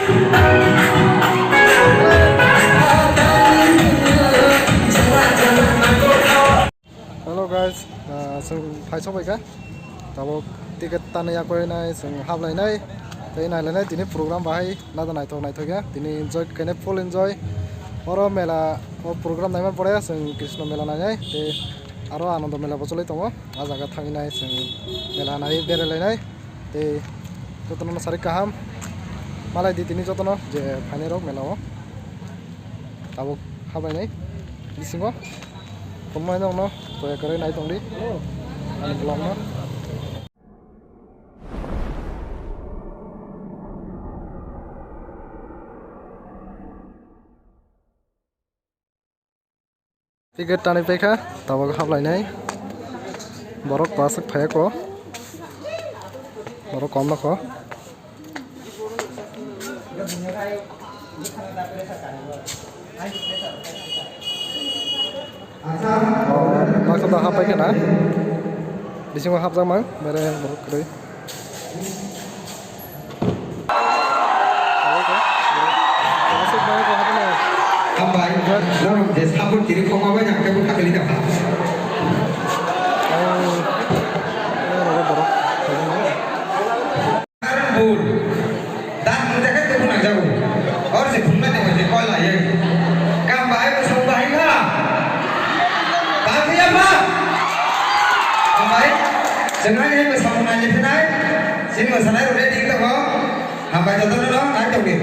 Hello guys, जों फायसबायगा दाबो ticket तानाया कोइनाय जों हाबलायनाय तै नायलायनाय दिनै प्रग्राम बाहाय नादा नायथ'गा दिनै एन्जय खायनो फुल एन्जय अरो मेला प्रग्राम नायमान पड़े जों कृष्ण मेला नायनाय ते आरो आनन्द मेला बचलै दङ आ जागा थांनाय जों मेला नाय बेरायलायनाय ते जतन सारि काहाम मालाय दिनै जतन जे फाइनाल रक मेलाव दाबो हाबलायनाय बिसिङो Pemain dong no, saya keren naik dong di, ane belum no. Tiket tani peka, tawa hab lainai, borok pasak paya ko, borok kom na ko. Maksud dah apa kena? Di sini hab sama, mere borok kiri. Masuk mana ko hab na? Ambai, lalu dia sabun kiri kau apa yang kamu tak kali dah? Bul, dan mereka tu pun nak jauh. Orang sebelumnya tengok je kau lah ya. Kambai bersama baik lah. Tapi apa? Kambai, jangan yang bersama nanya senai. Sini bersama ready kita kau. Kambai jatuh dulu, naik tu ni.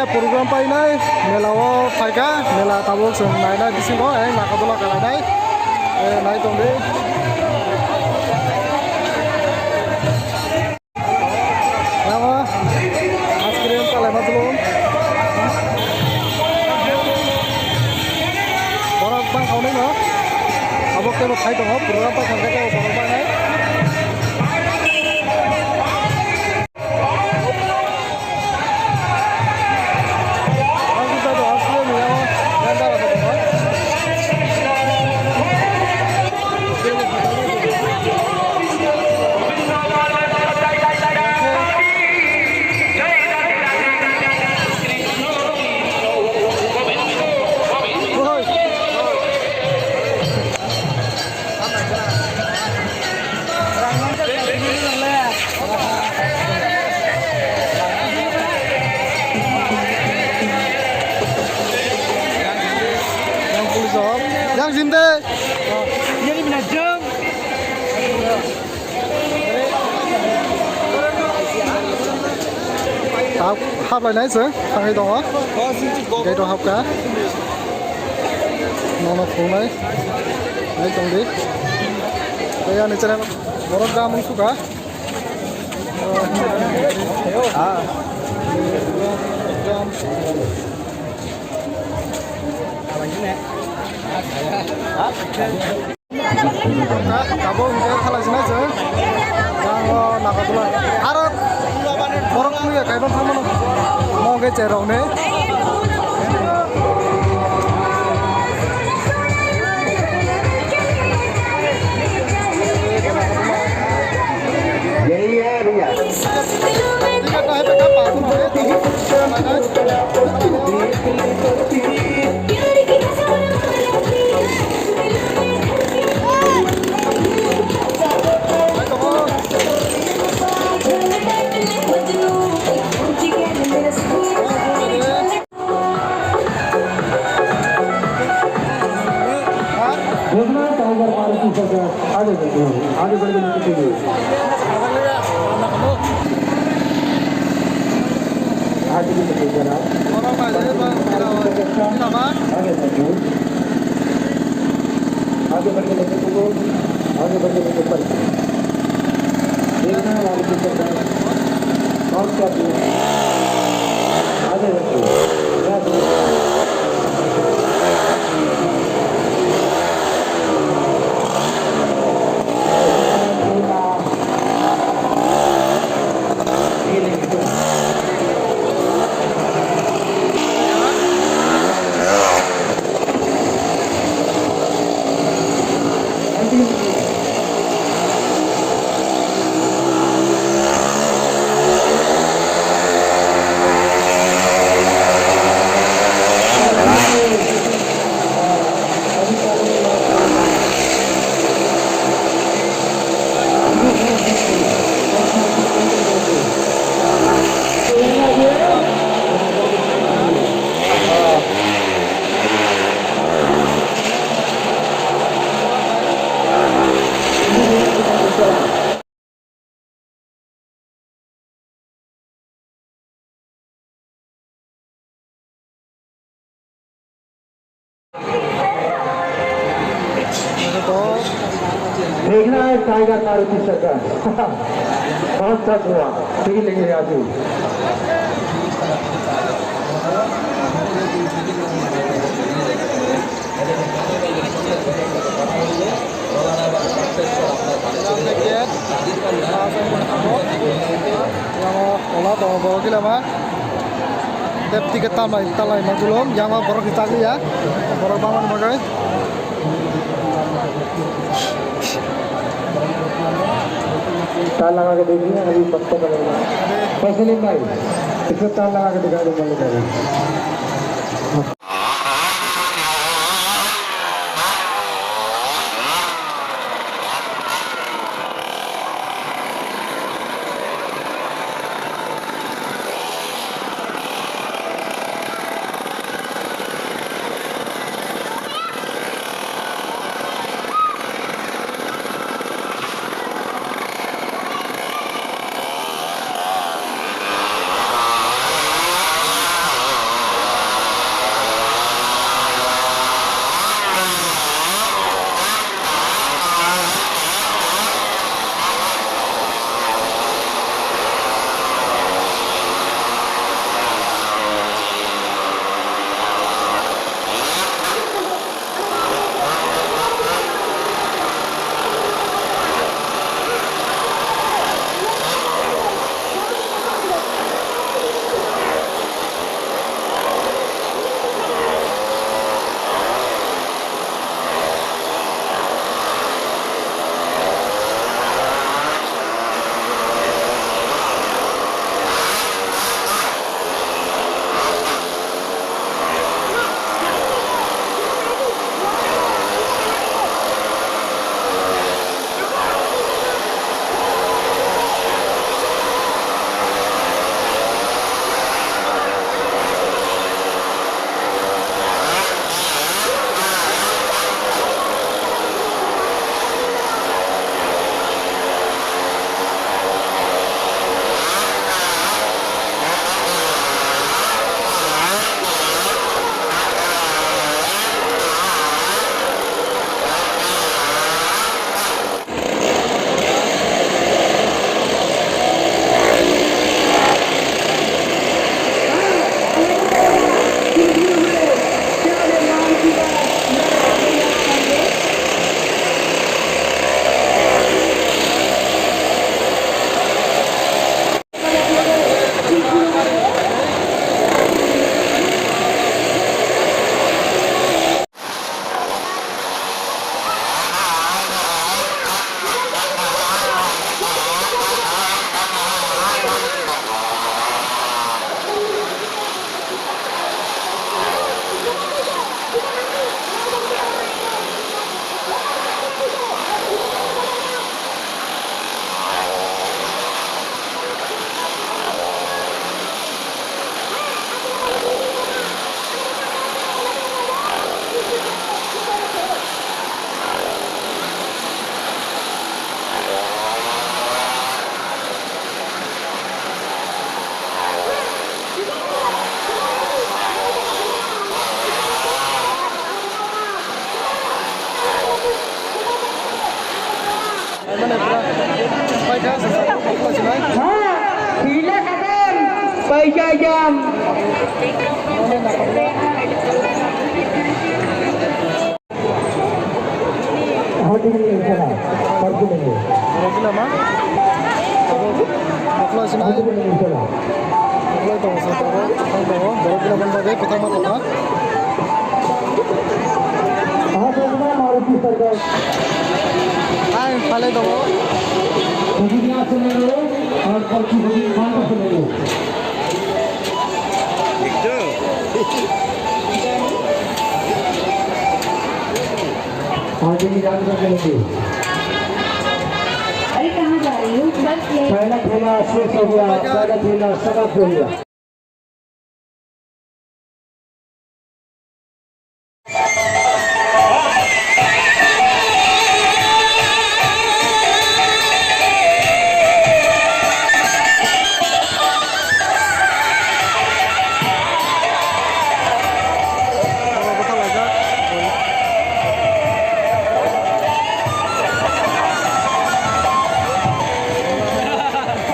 Program painai melawa paika mela tabok sen naina disingo nakadola kalanai nai tongde nama askrim kala matulun borok bang kaunai no abok ke pai dong program pa khangka ke borok bang nai Yang sinte, Jadi benar jam. hab lại nãy sướng, thằng ấy đó, cái đó hab cá, nó phun đấy, đấy trong đi, bây giờ này cho nên borok gam mung suka, Kabo hingga kalasina je yang nagadula harap borok punya kaibang kamu mau ke cerong nih tiga kali PK pasang आगे बढ़ने के लिए आगे बढ़ने जनाब orang aja bang kenapa आगे बढ़ने के आगे बढ़ने के ऊपर देखना वाले की सरकार कौन सा आगे देखना है टाइगर मारुति सरकार बहुत सा हुआ ठीक लेंगे आज yang olah bawa gila mah dep tiga talai magulum yang mau borok kita ya borok bangun magai ताल लगा के देखिए अभी पत्ता करेगा फैसले भाई इसको ताल लगा के दिखा दूंगा jam. Hati ini sana. Pergi ini. Berapa lama? Berapa sih Hati nak? ini sana. Berapa tahun sih tahu? Berapa lama bagai pertama apa? Hati ini Maruti Sarkar. Hai, palai tahu. Bagi sudah dulu. और कौन सी बात सुनेंगे आगे की जान करेंगे अरे कहाँ जा रही हूँ बस ये पहला खेला शेष हो गया पहला खेला समाप्त हो गया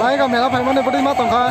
Baik, kami lah, Pak Iman, ini beri matang kah?